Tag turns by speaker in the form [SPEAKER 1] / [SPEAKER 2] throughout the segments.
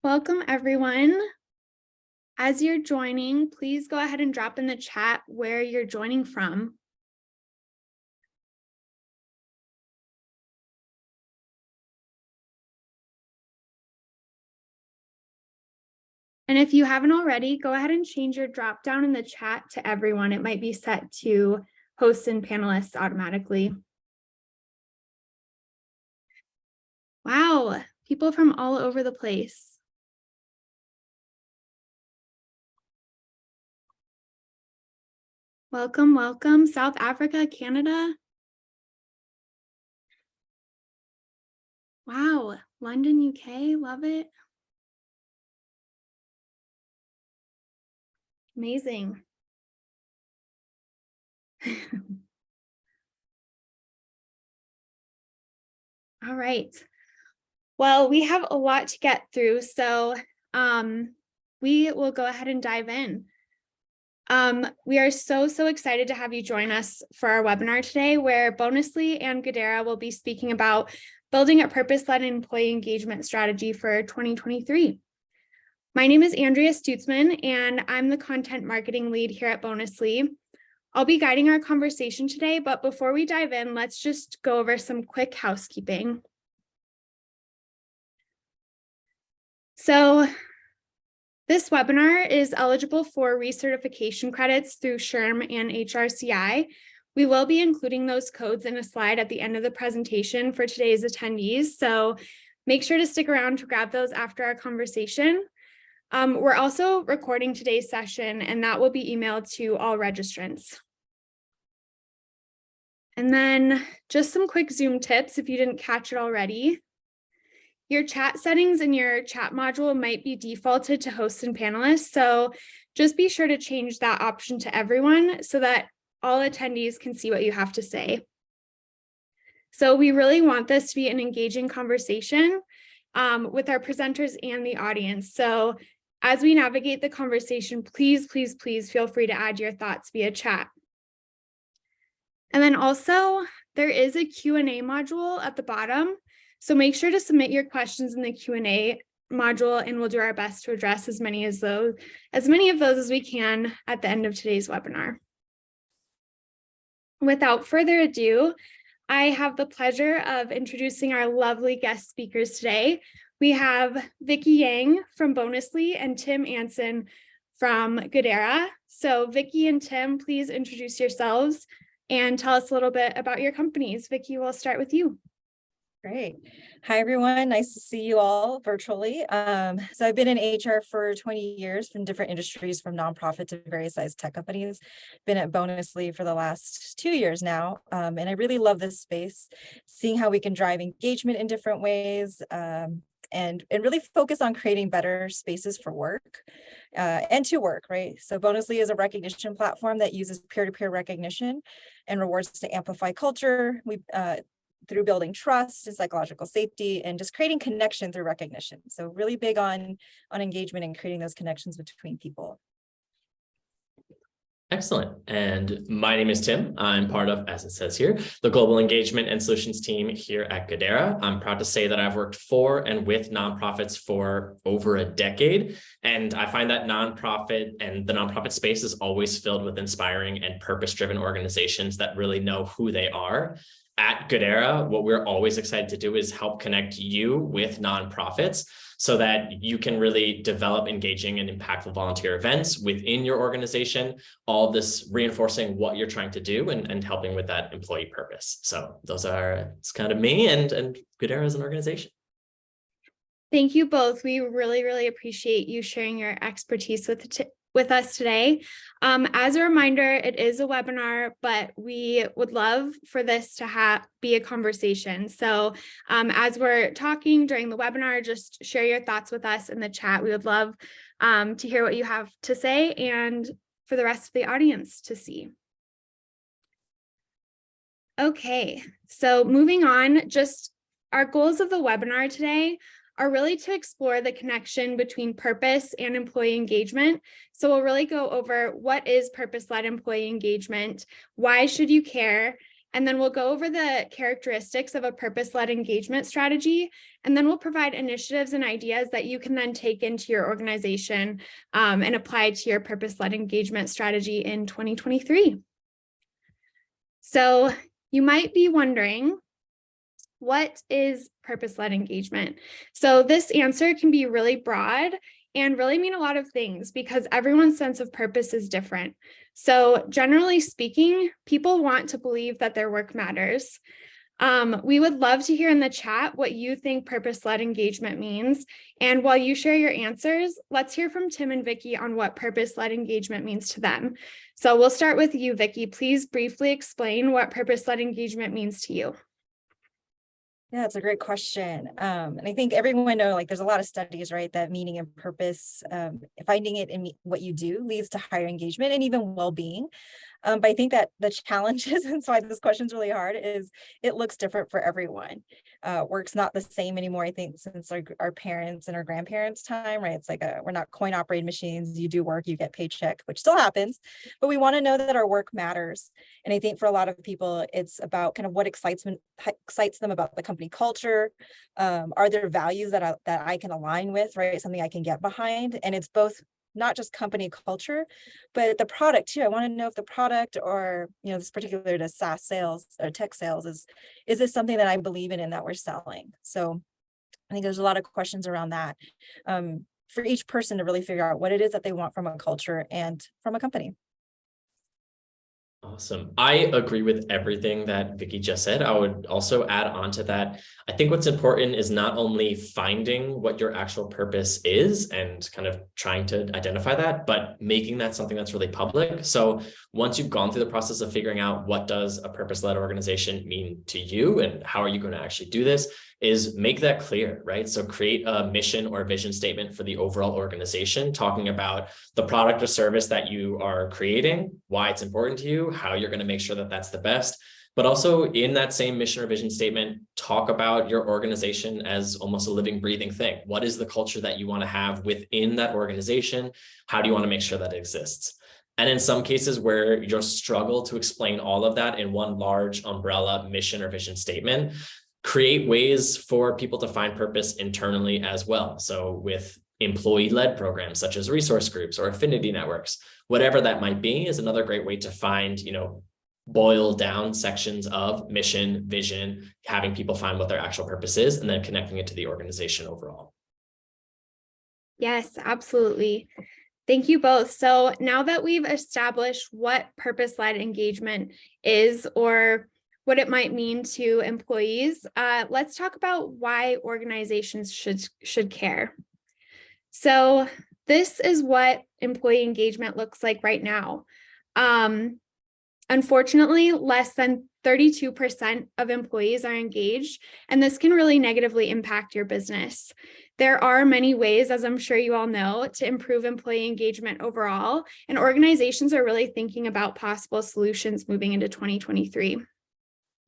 [SPEAKER 1] Welcome, everyone. As you're joining, please go ahead and drop in the chat where you're joining from. And if you haven't already, go ahead and change your drop down in the chat to everyone. It might be set to hosts and panelists automatically. Wow, people from all over the place. Welcome, welcome. South Africa, Canada. Wow, London, UK, love it. Amazing. All right. Well, we have a lot to get through, so we will go ahead and dive in. We are so excited to have you join us for our webinar today, where Bonusly and Goodera will be speaking about building a purpose-led employee engagement strategy for 2023. My name is Andrea Stutzman, and I'm the content marketing lead here at Bonusly. I'll be guiding our conversation today, but before we dive in, let's just go over some quick housekeeping. So this webinar is eligible for recertification credits through SHRM and HRCI. We will be including those codes in a slide at the end of the presentation for today's attendees, so make sure to stick around to grab those after our conversation. We're also recording today's session, and that will be emailed to all registrants. And then just some quick Zoom tips if you didn't catch it already. Your chat settings in your chat module might be defaulted to hosts and panelists, so just be sure to change that option to everyone so that all attendees can see what you have to say. So we really want this to be an engaging conversation with our presenters and the audience. So as we navigate the conversation, please feel free to add your thoughts via chat. And then also, there is a Q&A module at the bottom. So make sure to submit your questions in the Q&A module, and we'll do our best to address as many of those as we can at the end of today's webinar. Without further ado, I have the pleasure of introducing our lovely guest speakers today. We have Vicki Yang from Bonusly and Tim Anson from Goodera. So Vicki and Tim, please introduce yourselves and tell us a little bit about your companies. Vicki, we'll start with you.
[SPEAKER 2] Great. Hi, everyone. Nice to see you all virtually. So I've been in HR for 20 years from different industries, from nonprofit to various size tech companies. Been at Bonusly for the last 2 years now. And I really love this space, seeing how we can drive engagement in different ways and really focus on creating better spaces for work and to work, right? So Bonusly is a recognition platform that uses peer-to-peer recognition and rewards to amplify culture. We through building trust and psychological safety and just creating connection through recognition. So really big on engagement and creating those connections between people.
[SPEAKER 3] Excellent. And my name is Tim. I'm part of, as it says here, the Global Engagement and Solutions team here at Goodera. I'm proud to say that I've worked for and with nonprofits for over a decade. And I find that nonprofit and the nonprofit space is always filled with inspiring and purpose-driven organizations that really know who they are. At Goodera, what we're always excited to do is help connect you with nonprofits so that you can really develop engaging and impactful volunteer events within your organization, all of this reinforcing what you're trying to do and helping with that employee purpose. So it's kind of me and Goodera as an organization.
[SPEAKER 1] Thank you both. We really appreciate you sharing your expertise with us today. As a reminder, it is a webinar, but we would love for this to be a conversation. So as we're talking during the webinar, just share your thoughts with us in the chat. We would love to hear what you have to say and for the rest of the audience to see. Okay, so moving on, just our goals of the webinar today are really to explore the connection between purpose and employee engagement. So we'll really go over what is purpose-led employee engagement, why should you care, And then we'll go over the characteristics of a purpose-led engagement strategy. And then we'll provide initiatives and ideas that you can then take into your organization and apply to your purpose-led engagement strategy in 2023. So you might be wondering, what is purpose-led engagement? So this answer can be really broad and really mean a lot of things because everyone's sense of purpose is different. So generally speaking, people want to believe that their work matters. We would love to hear in the chat what you think purpose-led engagement means. And while you share your answers, let's hear from Tim and Vicky on what purpose-led engagement means to them. So we'll start with you, Vicky. Please briefly explain what purpose-led engagement means to you.
[SPEAKER 2] Yeah, it's a great question. And I think everyone knows, like, there's a lot of studies, right, that meaning and purpose, finding it in what you do leads to higher engagement and even well-being. But I think that the challenges, and so why this question is really hard, is it looks different for everyone. Work's not the same anymore, I think, since our parents and our grandparents' time, right? It's like we're not coin operated machines. You do work, you get paycheck, which still happens, but we want to know that our work matters. And I think for a lot of people, it's about kind of what excites them about the company culture. Are there values that I can align with, right? Something I can get behind. And it's both not just company culture, but the product too. I want to know if the product, or, this particular to SaaS sales or tech sales, is this something that I believe in and that we're selling? So I think there's a lot of questions around that for each person to really figure out what it is that they want from a culture and from a company.
[SPEAKER 3] Awesome. I agree with everything that Vicky just said. I would also add on to that. I think what's important is not only finding what your actual purpose is and kind of trying to identify that, but making that something that's really public. So once you've gone through the process of figuring out what does a purpose-led organization mean to you and how are you going to actually do this, is make that clear, right? So create a mission or vision statement for the overall organization, talking about the product or service that you are creating, why it's important to you, how you're going to make sure that that's the best. But also in that same mission or vision statement, talk about your organization as almost a living, breathing thing. What is the culture that you want to have within that organization? How do you want to make sure that it exists? And in some cases where you'll struggle to explain all of that in one large umbrella mission or vision statement, create ways for people to find purpose internally as well. So with employee-led programs such as resource groups or affinity networks, whatever that might be, is another great way to find, boil down sections of mission, vision, having people find what their actual purpose is, and then connecting it to the organization overall.
[SPEAKER 1] Yes, absolutely. Thank you both. So now that we've established what purpose-led engagement is, or what it might mean to employees, let's talk about why organizations should care. So this is what employee engagement looks like right now. Unfortunately, less than 32% of employees are engaged, and this can really negatively impact your business. There are many ways, as I'm sure you all know, to improve employee engagement overall, and organizations are really thinking about possible solutions moving into 2023.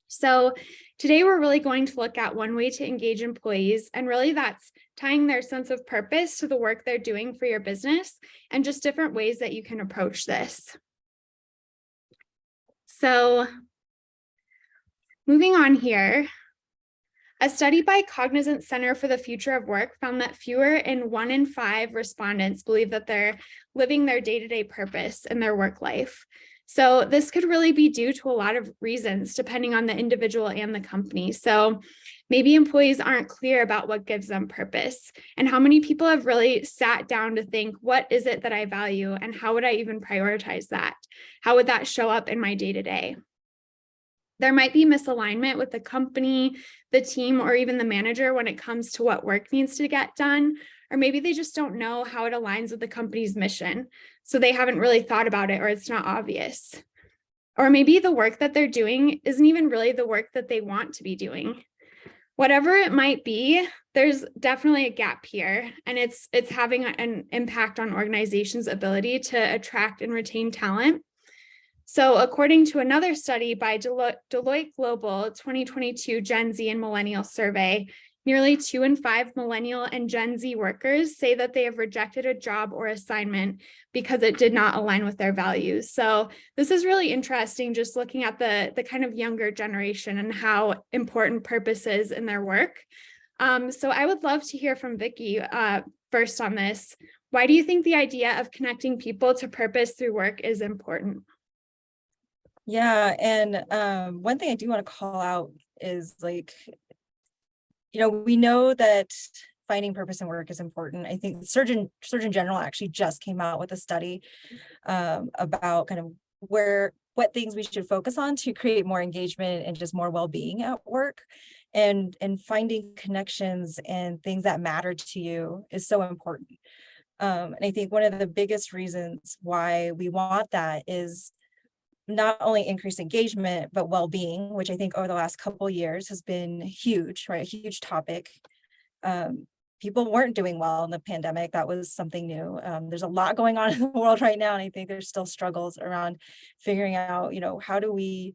[SPEAKER 1] So today we're really going to look at one way to engage employees, and really that's tying their sense of purpose to the work they're doing for your business and just different ways that you can approach this. So moving on here, a study by Cognizant Center for the Future of Work found that fewer than 1 in 5 respondents believe that they're living their day-to-day purpose in their work life. So this could really be due to a lot of reasons, depending on the individual and the company. So maybe employees aren't clear about what gives them purpose, and how many people have really sat down to think, what is it that I value, and how would I even prioritize that? How would that show up in my day-to-day? There might be misalignment with the company, the team, or even the manager when it comes to what work needs to get done, or maybe they just don't know how it aligns with the company's mission. So they haven't really thought about it, or it's not obvious. Or maybe the work that they're doing isn't even really the work that they want to be doing. Whatever it might be, there's definitely a gap here, and it's having an impact on organizations' ability to attract and retain talent. So according to another study by Deloitte Global 2022 Gen Z and Millennial Survey, Nearly 2 in 5 millennial and Gen Z workers say that they have rejected a job or assignment because it did not align with their values. So this is really interesting, just looking at the kind of younger generation and how important purpose is in their work. So I would love to hear from Vicky first on this. Why do you think the idea of connecting people to purpose through work is important?
[SPEAKER 2] Yeah, and one thing I do want to call out is like, we know that finding purpose in work is important. I think the Surgeon General actually just came out with a study about kind of what things we should focus on to create more engagement and just more well-being at work. And finding connections and things that matter to you is so important. And I think one of the biggest reasons why we want that is not only increased engagement, but well-being, which I think over the last couple of years has been huge, right? A huge topic. People weren't doing well in the pandemic. That was something new. There's a lot going on in the world right now, and I think there's still struggles around figuring out, how do we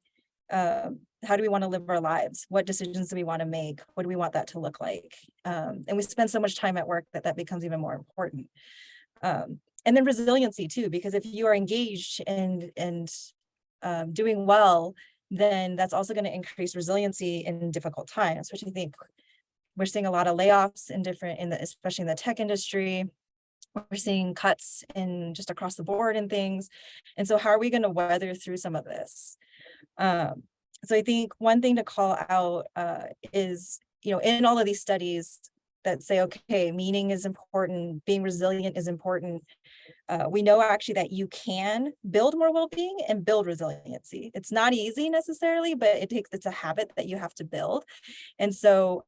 [SPEAKER 2] want to live our lives? What decisions do we want to make? What do we want that to look like? And we spend so much time at work that becomes even more important. And then resiliency too, because if you are engaged and doing well, then that's also going to increase resiliency in difficult times, which I think we're seeing a lot of layoffs especially in the tech industry. We're seeing cuts in just across the board and things. And so how are we going to weather through some of this? So I think one thing to call out is, in all of these studies that say, okay, meaning is important, being resilient is important. We know actually that you can build more well-being and build resiliency. It's not easy necessarily, but it's a habit that you have to build. And so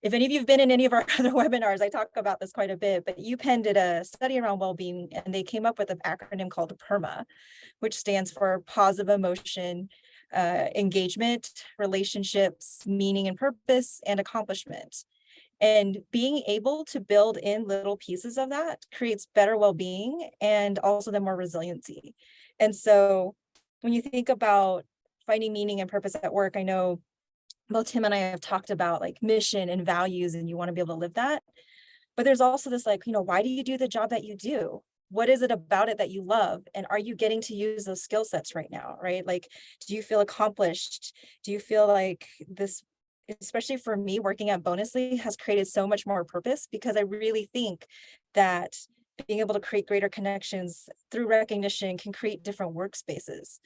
[SPEAKER 2] if any of you have been in any of our other webinars, I talk about this quite a bit, but UPenn did a study around well-being, and they came up with an acronym called PERMA, which stands for positive emotion, engagement, relationships, meaning and purpose, and accomplishment. And being able to build in little pieces of that creates better well-being and also then more resiliency. And so when you think about finding meaning and purpose at work, I know both Tim and I have talked about like mission and values, and you want to be able to live that. But there's also this why do you do the job that you do? What is it about it that you love? And are you getting to use those skill sets right now, right? Like, do you feel accomplished? Do you feel like this, especially for me, working at Bonusly has created so much more purpose, because I really think that being able to create greater connections through recognition can create different workspaces.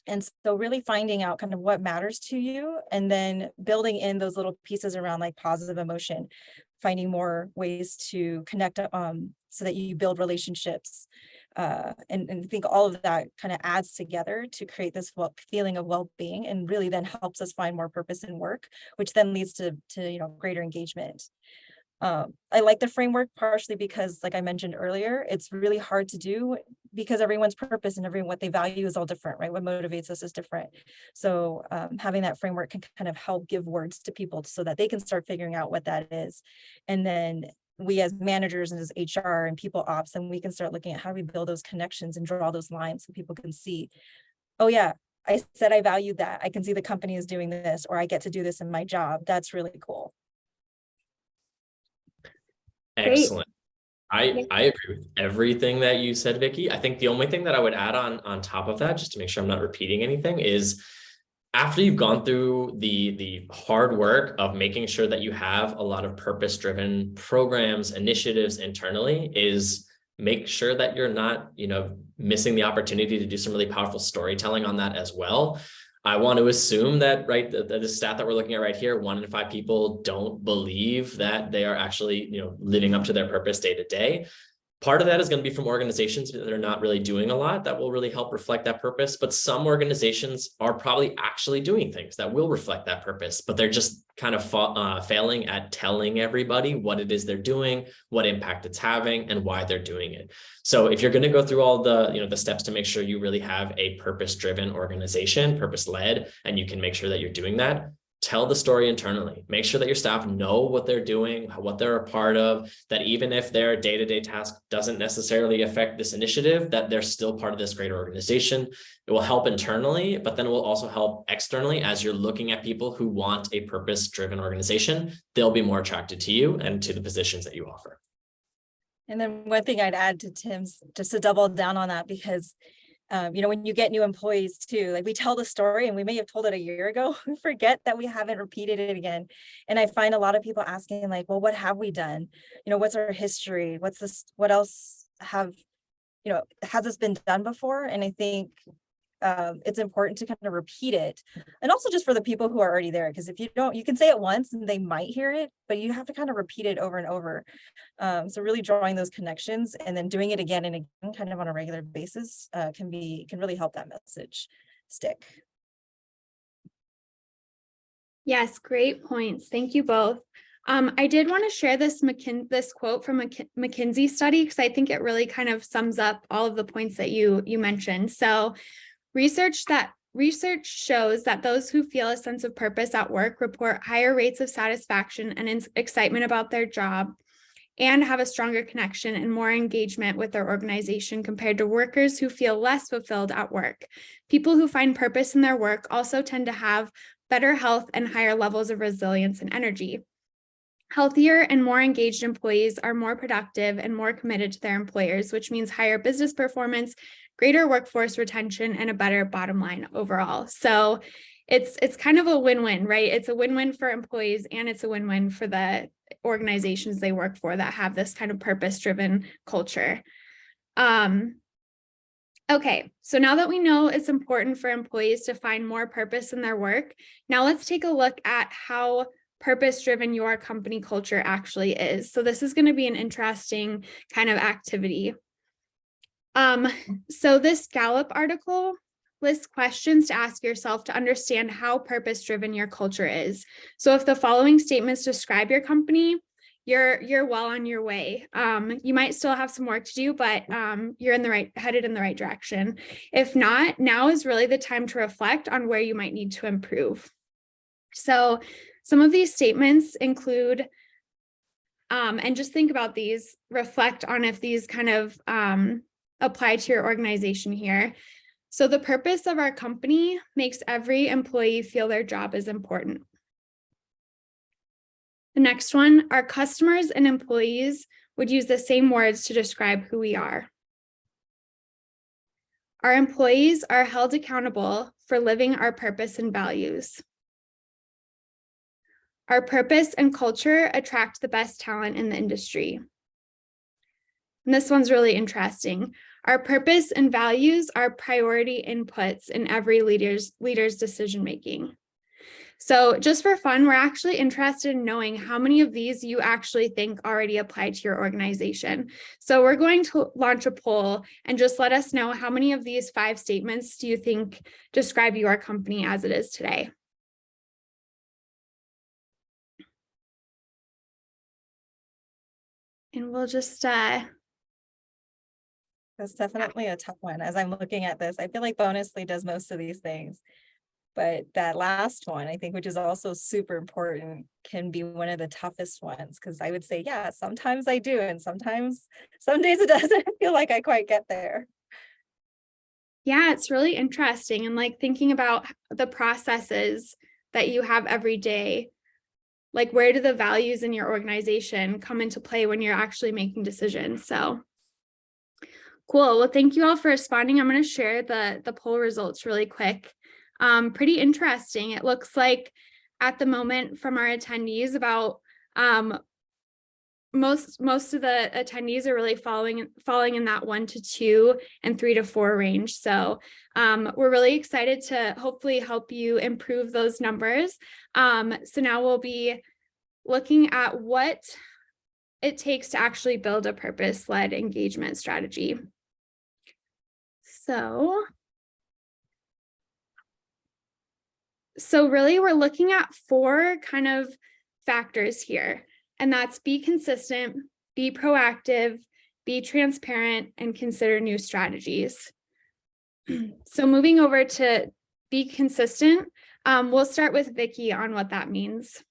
[SPEAKER 2] And so really finding out kind of what matters to you, and then building in those little pieces around like positive emotion, finding more ways to connect so that you build relationships. And I think all of that kind of adds together to create this feeling of well-being, and really then helps us find more purpose in work, which then leads to greater engagement. I like the framework partially because, like I mentioned earlier, it's really hard to do because everyone's purpose and what they value is all different, right? What motivates us is different. So having that framework can kind of help give words to people so that they can start figuring out what that is. And then we as managers and as HR and people ops, and we can start looking at how we build those connections and draw those lines so people can see, oh yeah, I said I value that. I can see the company is doing this, or I get to do this in my job. That's really cool.
[SPEAKER 3] Excellent. I agree with everything that you said, Vicky. I think the only thing that I would add on top of that, just to make sure I'm not repeating anything, is after you've gone through the hard work of making sure that you have a lot of purpose-driven programs, initiatives internally, is make sure that you're not, missing the opportunity to do some really powerful storytelling on that as well. I want to assume that, right, the stat that we're looking at right here, 1 in 5 people don't believe that they are actually, living up to their purpose day to day. Part of that is going to be from organizations that are not really doing a lot that will really help reflect that purpose. But some organizations are probably actually doing things that will reflect that purpose, but they're just kind of failing at telling everybody what it is they're doing, what impact it's having, and why they're doing it. So if you're going to go through all the steps to make sure you really have a purpose-driven organization, purpose-led, and you can make sure that you're doing that, tell the story internally. Make sure that your staff know what they're doing, what they're a part of, that even if their day-to-day task doesn't necessarily affect this initiative, that they're still part of this greater organization. It will help internally, but then it will also help externally as you're looking at people who want a purpose-driven organization. They'll be more attracted to you and to the positions that you offer.
[SPEAKER 2] And then one thing I'd add to Tim's, just to double down on that, because when you get new employees too, like we tell the story and we may have told it a year ago, we forget that we haven't repeated it again. And I find a lot of people asking like, well, what have we done? What's our history? What's this? What else has this been done before? And I think it's important to kind of repeat it. And also just for the people who are already there, because if you don't, you can say it once and they might hear it, but you have to kind of repeat it over and over. So really drawing those connections and then doing it again and again, kind of on a regular basis, can really help that message stick.
[SPEAKER 1] Yes, great points. Thank you both. I did want to share this quote from a McKinsey study, because I think it really kind of sums up all of the points that you mentioned. So research shows that those who feel a sense of purpose at work report higher rates of satisfaction and excitement about their job, and have a stronger connection and more engagement with their organization compared to workers who feel less fulfilled at work. People who find purpose in their work also tend to have better health and higher levels of resilience and energy. Healthier and more engaged employees are more productive and more committed to their employers, which means higher business performance, greater workforce retention, and a better bottom line overall. So it's kind of a win-win, right? It's a win-win for employees and it's a win-win for the organizations they work for that have this kind of purpose-driven culture. Okay, so now that we know it's important for employees to find more purpose in their work, now let's take a look at how purpose-driven your company culture actually is. So this is going to be an interesting kind of activity. So this Gallup article lists questions to ask yourself to understand how purpose-driven your culture is. So if the following statements describe your company, you're well on your way. You might still have some work to do, but you're headed in the right direction. If not, now is really the time to reflect on where you might need to improve. So some of these statements include, and just think about these, reflect on if these kind of apply to your organization here. So the purpose of our company makes every employee feel their job is important. The next one, our customers and employees would use the same words to describe who we are. Our employees are held accountable for living our purpose and values. Our purpose and culture attract the best talent in the industry. And this one's really interesting. Our purpose and values are priority inputs in every leader's decision-making. So just for fun, we're actually interested in knowing how many of these you actually think already apply to your organization. So we're going to launch a poll and just let us know how many of these 5 statements do you think describe your company as it is today. And we'll just
[SPEAKER 2] That's definitely a tough one. As I'm looking at this, I feel like Bonusly does most of these things. But that last one, I think, which is also super important, can be one of the toughest ones, because I would say, yeah, sometimes I do. And some days it doesn't feel like I quite get there.
[SPEAKER 1] Yeah, it's really interesting. And like thinking about the processes that you have every day, like where do the values in your organization come into play when you're actually making decisions? So cool. Well, thank you all for responding. I'm going to share the poll results really quick. Pretty interesting. It looks like at the moment from our attendees, about most of the attendees are really falling in that 1 to 2 and 3 to 4 range. So we're really excited to hopefully help you improve those numbers. So now we'll be looking at what it takes to actually build a purpose-led engagement strategy. So really we're looking at 4 kind of factors here, and that's be consistent, be proactive, be transparent, and consider new strategies. So moving over to be consistent, We'll start with Vicky on what that means.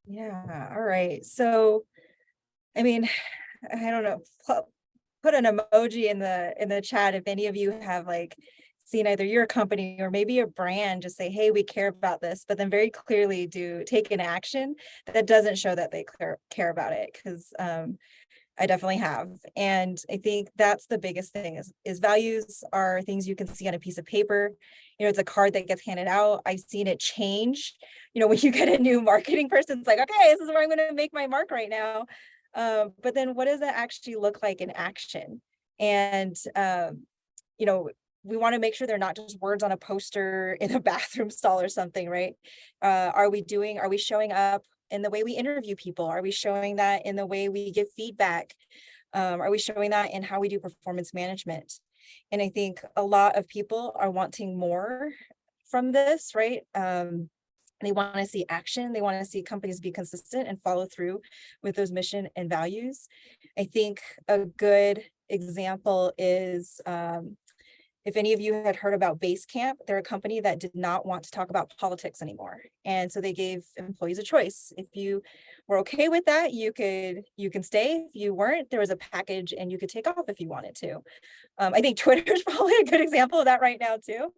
[SPEAKER 2] Yeah, all right. So, I mean, I don't know, put an emoji in the chat if any of you have like seen either your company or maybe a brand just say, hey, we care about this, but then very clearly take an action that doesn't show that they care about it. Because I definitely have. And I think that's the biggest thing is values are things you can see on a piece of paper. It's a card that gets handed out. I've seen it change. When you get a new marketing person, it's like, okay, this is where I'm going to make my mark right now. But then what does that actually look like in action? And, we want to make sure they're not just words on a poster in a bathroom stall or something, right? Are we showing up in the way we interview people? Are we showing that in the way we give feedback? Are we showing that in how we do performance management? And I think a lot of people are wanting more from this, right? They want to see action. They want to see companies be consistent and follow through with those mission and values. I think a good example is, if any of you had heard about Basecamp, they're a company that did not want to talk about politics anymore. And so they gave employees a choice. If you were okay with that, you can stay. If you weren't, there was a package and you could take off if you wanted to. I think Twitter is probably a good example of that right now too.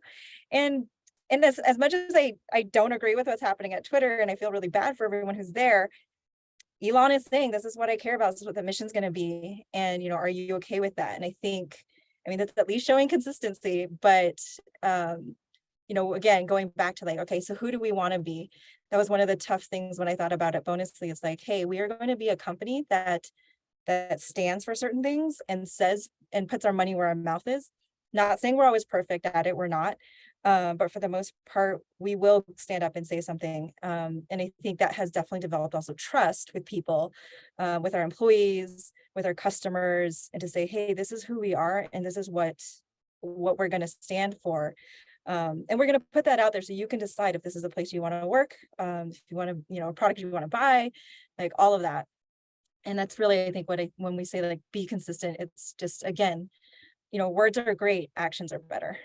[SPEAKER 2] And as much as I don't agree with what's happening at Twitter, and I feel really bad for everyone who's there, Elon is saying, this is what I care about. This is what the mission's going to be. And, are you okay with that? And I think, that's at least showing consistency, but, again, going back to like, okay, so who do we want to be? That was one of the tough things when I thought about it Bonusly. It's like, hey, we are going to be a company that stands for certain things and says and puts our money where our mouth is. Not saying we're always perfect at it. We're not. But for the most part, we will stand up and say something. And I think that has definitely developed also trust with people, with our employees, with our customers, and to say, hey, this is who we are, and this is what we're going to stand for. And we're going to put that out there so you can decide if this is a place you want to work, if you want to, a product you want to buy, like all of that. And that's really, I think, when we say like be consistent, it's just, again, words are great, actions are better.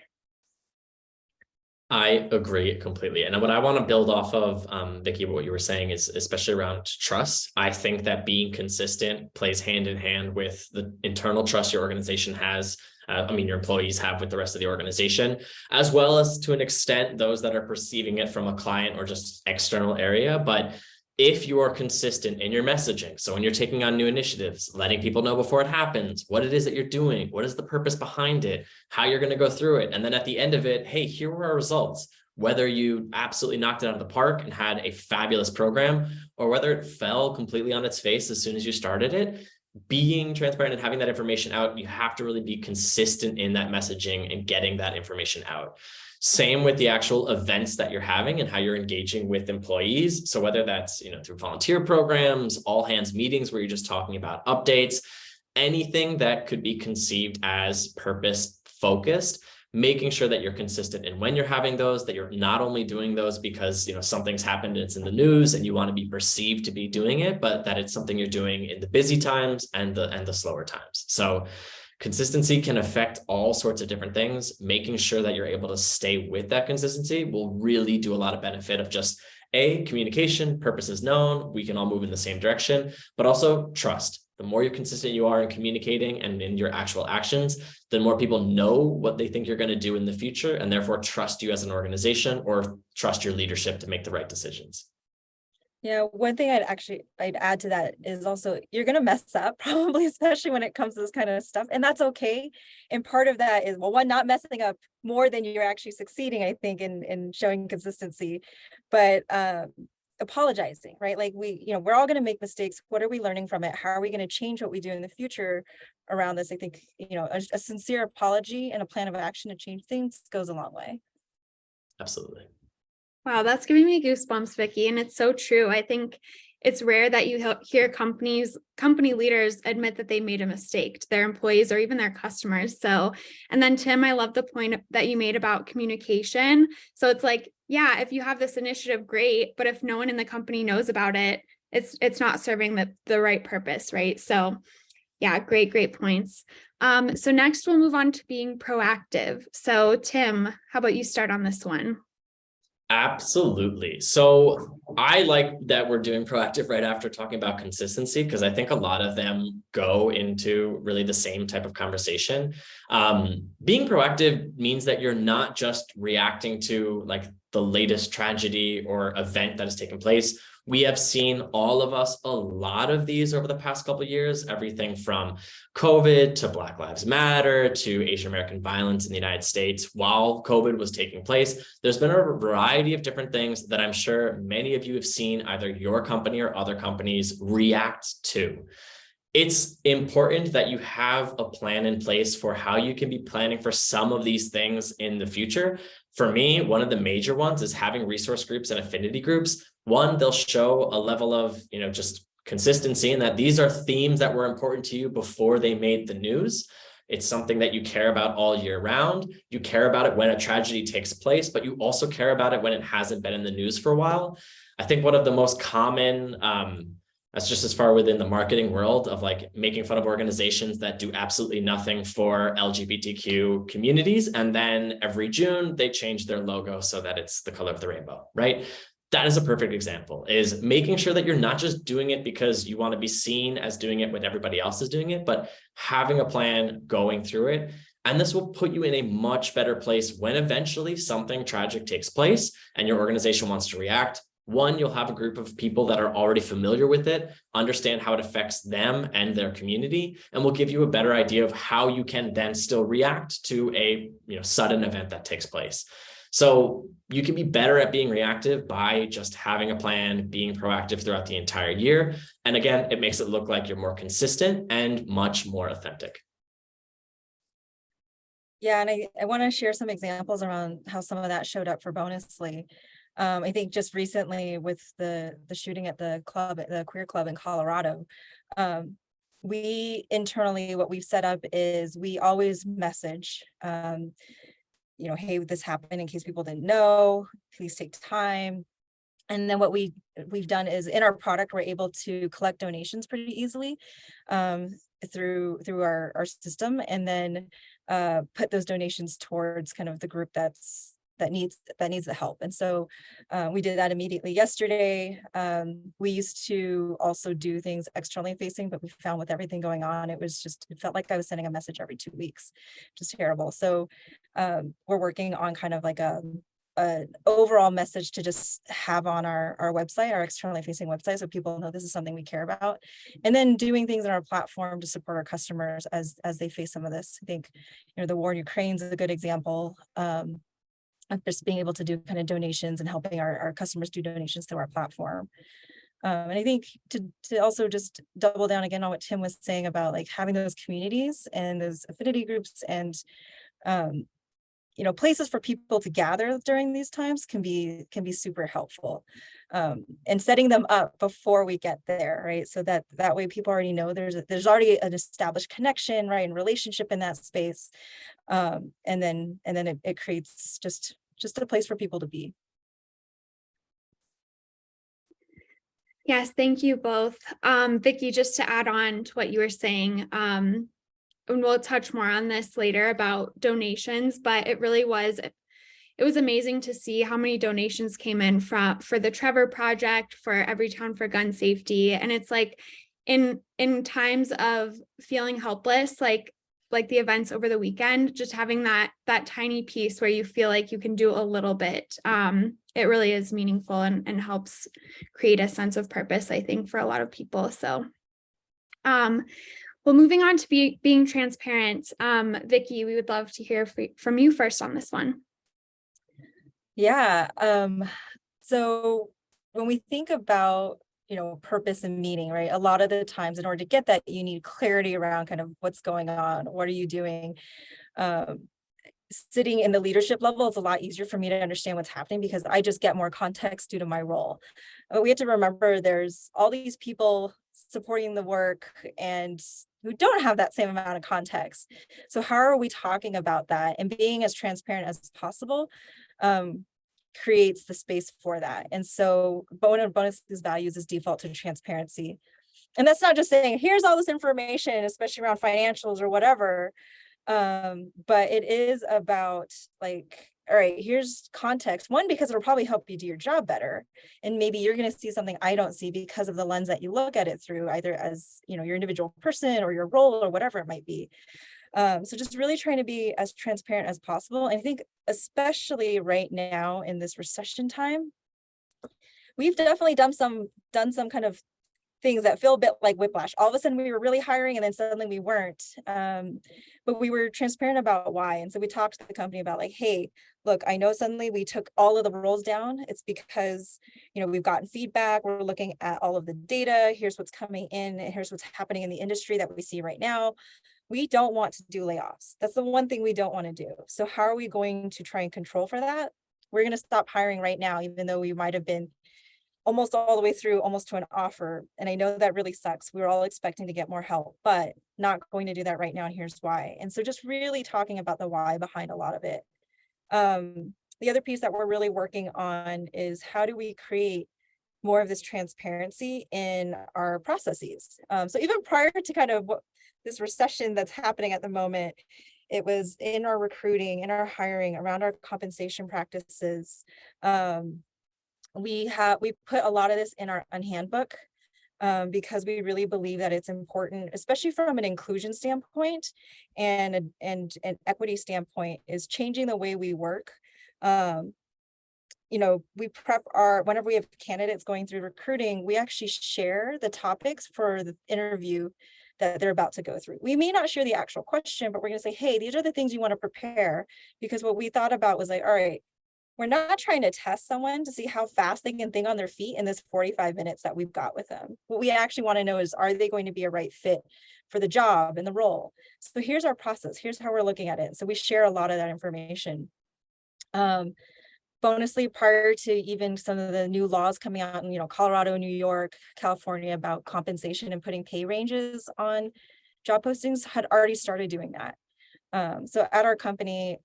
[SPEAKER 3] I agree completely. And what I want to build off of, Vicky, what you were saying is especially around trust. I think that being consistent plays hand in hand with the internal trust your organization has. Your employees have with the rest of the organization, as well as to an extent, those that are perceiving it from a client or just external area. But if you are consistent in your messaging, so when you're taking on new initiatives, letting people know before it happens, what it is that you're doing, what is the purpose behind it, how you're going to go through it. And then at the end of it, hey, here were our results. Whether you absolutely knocked it out of the park and had a fabulous program, or whether it fell completely on its face as soon as you started it, being transparent and having that information out, you have to really be consistent in that messaging and getting that information out. Same with the actual events that you're having and how you're engaging with employees. So whether that's, through volunteer programs, all hands meetings where you're just talking about updates, anything that could be conceived as purpose focused, making sure that you're consistent in when you're having those, that you're not only doing those because, something's happened and it's in the news and you want to be perceived to be doing it, but that it's something you're doing in the busy times and the slower times. So consistency can affect all sorts of different things. Making sure that you're able to stay with that consistency will really do a lot of benefit of just communication, purpose is known, we can all move in the same direction, but also trust. The more you're consistent you are in communicating and in your actual actions, the more people know what they think you're going to do in the future, and therefore trust you as an organization or trust your leadership to make the right decisions.
[SPEAKER 2] Yeah, one thing I'd add to that is also you're going to mess up probably, especially when it comes to this kind of stuff. And that's okay. And part of that is, well, one, not messing up more than you're actually succeeding, I think, in showing consistency, but apologizing, right? Like we're all going to make mistakes. What are we learning from it? How are we going to change what we do in the future around this? I think, a sincere apology and a plan of action to change things goes a long way.
[SPEAKER 3] Absolutely.
[SPEAKER 1] Wow, that's giving me goosebumps, Vicky. And it's so true. I think it's rare that you hear company leaders admit that they made a mistake to their employees or even their customers. So, and then Tim, I love the point that you made about communication. So it's like, yeah, if you have this initiative, great. But if no one in the company knows about it, it's not serving the right purpose, right? So Yeah, great points. So next we'll move on to being proactive. So Tim, how about you start on this one?
[SPEAKER 3] Absolutely. So I like that we're doing proactive right after talking about consistency, because I think a lot of them go into really the same type of conversation. Being proactive means that you're not just reacting to like the latest tragedy or event that has taken place. We have seen, all of us, a lot of these over the past couple of years, everything from COVID to Black Lives Matter to Asian American violence in the United States. While COVID was taking place, there's been a variety of different things that I'm sure many of you have seen either your company or other companies react to. It's important that you have a plan in place for how you can be planning for some of these things in the future. For me, one of the major ones is having resource groups and affinity groups. One, they'll show a level of, just consistency, and that these are themes that were important to you before they made the news. It's something that you care about all year round. You care about it when a tragedy takes place, but you also care about it when it hasn't been in the news for a while. I think one of the most common, that's just as far within the marketing world of like making fun of organizations that do absolutely nothing for LGBTQ communities. And then every June they change their logo so that it's the color of the rainbow, right? That is a perfect example, is making sure that you're not just doing it because you want to be seen as doing it when everybody else is doing it, but having a plan, going through it. And this will put you in a much better place when eventually something tragic takes place and your organization wants to react. One, you'll have a group of people that are already familiar with it, understand how it affects them and their community, and will give you a better idea of how you can then still react to a sudden event that takes place. So you can be better at being reactive by just having a plan, being proactive throughout the entire year. And again, it makes it look like you're more consistent and much more authentic.
[SPEAKER 2] Yeah, and I want to share some examples around how some of that showed up for Bonusly. I think just recently with the shooting at the queer club in Colorado, we internally, what we've set up is we always message, hey, this happened in case people didn't know, please take time. And then what we've done is in our product, we're able to collect donations pretty easily through our system, and then put those donations towards kind of the group that needs the help. And so we did that immediately yesterday. We used to also do things externally facing, but we found with everything going on, it felt like I was sending a message every 2 weeks, just terrible. So we're working on kind of like an overall message to just have on our website, our externally facing website, so people know this is something we care about, and then doing things on our platform to support our customers as they face some of this. I think the war in Ukraine is a good example of just being able to do kind of donations and helping our customers do donations through our platform. And I think to also just double down again on what Tim was saying about like having those communities and those affinity groups and places for people to gather during these times can be super helpful, and setting them up before we get there, right? So that way people already know there's already an established connection, right, and relationship in that space, and then it creates just a place for people to be.
[SPEAKER 1] Yes, thank you both. Vicki, just to add on to what you were saying, and we'll touch more on this later about donations, but it was amazing to see how many donations came in for the Trevor Project, for Everytown for Gun Safety. And it's like in times of feeling helpless, like the events over the weekend, just having that tiny piece where you feel like you can do a little bit, it really is meaningful and helps create a sense of purpose, I think, for a lot of people. So well, moving on to being transparent, Vicki, we would love to hear from you first on this one.
[SPEAKER 2] Yeah. So when we think about, purpose and meaning, right? A lot of the times in order to get that, you need clarity around kind of what's going on. What are you doing? Sitting in the leadership level, it's a lot easier for me to understand what's happening because I just get more context due to my role. But we have to remember there's all these people supporting the work and who don't have that same amount of context. So how are we talking about that? And being as transparent as possible creates the space for that. And so Bonusly's values is default to transparency. And that's not just saying, here's all this information, especially around financials or whatever. But it is about like, all right, here's context. One, because it'll probably help you do your job better. And maybe you're going to see something I don't see because of the lens that you look at it through, either as, you know, your individual person or your role or whatever it might be. So just really trying to be as transparent as possible. And I think especially right now in this recession time, we've definitely done some kind of things that feel a bit like whiplash. All of a sudden we were really hiring and then suddenly we weren't. But we were transparent about why. And so we talked to the company about like, hey, look, I know suddenly we took all of the roles down. It's because, you know, we've gotten feedback. We're looking at all of the data. Here's what's coming in. And here's what's happening in the industry that we see right now. We don't want to do layoffs. That's the one thing we don't want to do. So how are we going to try and control for that? We're going to stop hiring right now, even though we might have been almost all the way through, almost to an offer. And I know that really sucks. We were all expecting to get more help, but not going to do that right now. And here's why. And so just really talking about the why behind a lot of it. The other piece that we're really working on is how do we create more of this transparency in our processes. So even prior to kind of this recession that's happening at the moment, it was in our recruiting, in our hiring, around our compensation practices. We put a lot of this in our handbook because we really believe that it's important, especially from an inclusion standpoint and an equity standpoint, is changing the way we work. You know, we prep whenever we have candidates going through recruiting, we actually share the topics for the interview that they're about to go through. We may not share the actual question, but we're going to say, hey, these are the things you want to prepare, because what we thought about was like, all right, we're not trying to test someone to see how fast they can think on their feet in this 45 minutes that we've got with them. What we actually want to know is, are they going to be a right fit for the job and the role? So here's our process. Here's how we're looking at it. So we share a lot of that information. Bonusly, prior to even some of the new laws coming out in, you know, Colorado, New York, California about compensation and putting pay ranges on job postings, had already started doing that. So at our company,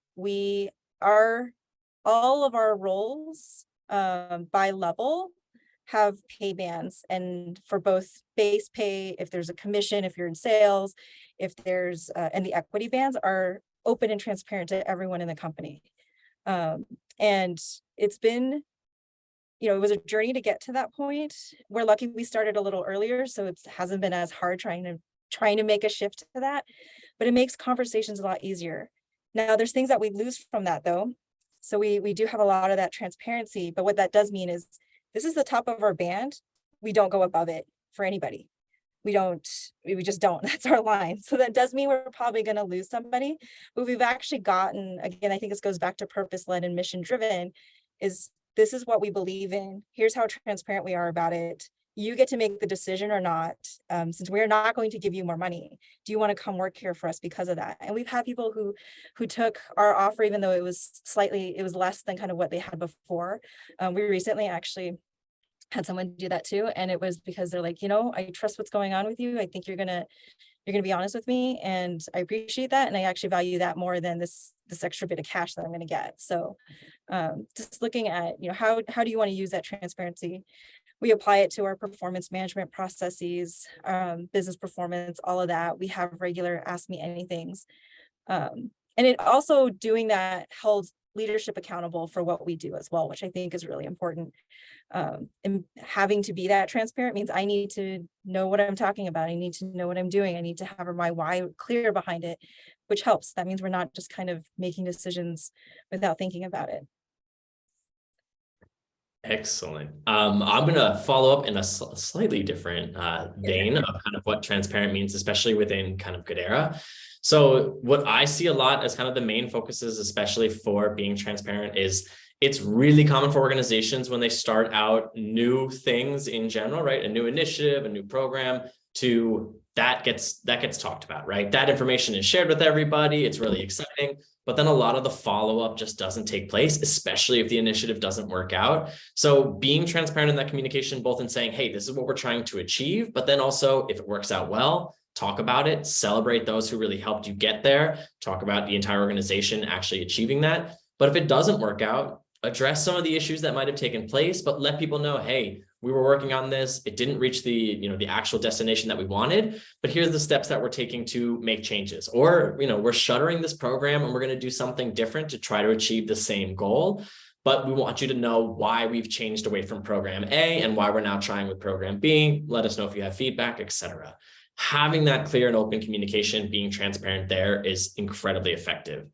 [SPEAKER 2] all of our roles by level have pay bands, and for both base pay, if there's a commission, if you're in sales, if there's and the equity bands are open and transparent to everyone in the company. And it's been, you know, it was a journey to get to that point. We're lucky we started a little earlier, so it hasn't been as hard trying to make a shift to that, but it makes conversations a lot easier. Now there's things that we lose from that though. So we do have a lot of that transparency, but what that does mean is this is the top of our band. We don't go above it for anybody. We just don't. That's our line. So that does mean we're probably going to lose somebody, but we've actually gotten, again, I think this goes back to purpose-led and mission-driven, is this is what we believe in. Here's how transparent we are about it. You get to make the decision or not, since we're not going to give you more money. Do you want to come work here for us because of that? And we've had people who took our offer, even though it was less than kind of what they had before. We recently actually had someone do that too. And it was because they're like, you know, I trust what's going on with you. I think you're gonna be honest with me, and I appreciate that. And I actually value that more than this extra bit of cash that I'm gonna get. So just looking at, you know, how do you want to use that transparency? We apply it to our performance management processes, business performance, all of that. We have regular Ask Me Anythings. And it also doing that held leadership accountable for what we do as well, which I think is really important. And having to be that transparent means I need to know what I'm talking about. I need to know what I'm doing. I need to have my why clear behind it, which helps. That means we're not just kind of making decisions without thinking about it.
[SPEAKER 3] Excellent. I'm going to follow up in a slightly different vein of kind of what transparent means, especially within kind of Goodera. So what I see a lot as kind of the main focuses, especially for being transparent, is it's really common for organizations when they start out new things in general, right? A new initiative, a new program, that gets talked about, right? That information is shared with everybody. It's really exciting. But then a lot of the follow-up just doesn't take place, especially if the initiative doesn't work out. So being transparent in that communication, both in saying, hey, this is what we're trying to achieve, but then also if it works out well, talk about it, celebrate those who really helped you get there, talk about the entire organization actually achieving that. But if it doesn't work out, address some of the issues that might have taken place, but let people know, hey, we were working on this. It didn't reach the actual destination that we wanted, but here's the steps that we're taking to make changes. Or, we're shuttering this program and we're going to do something different to try to achieve the same goal. But we want you to know why we've changed away from program A and why we're now trying with program B. Let us know if you have feedback, etc. Having that clear and open communication, being transparent there is incredibly effective.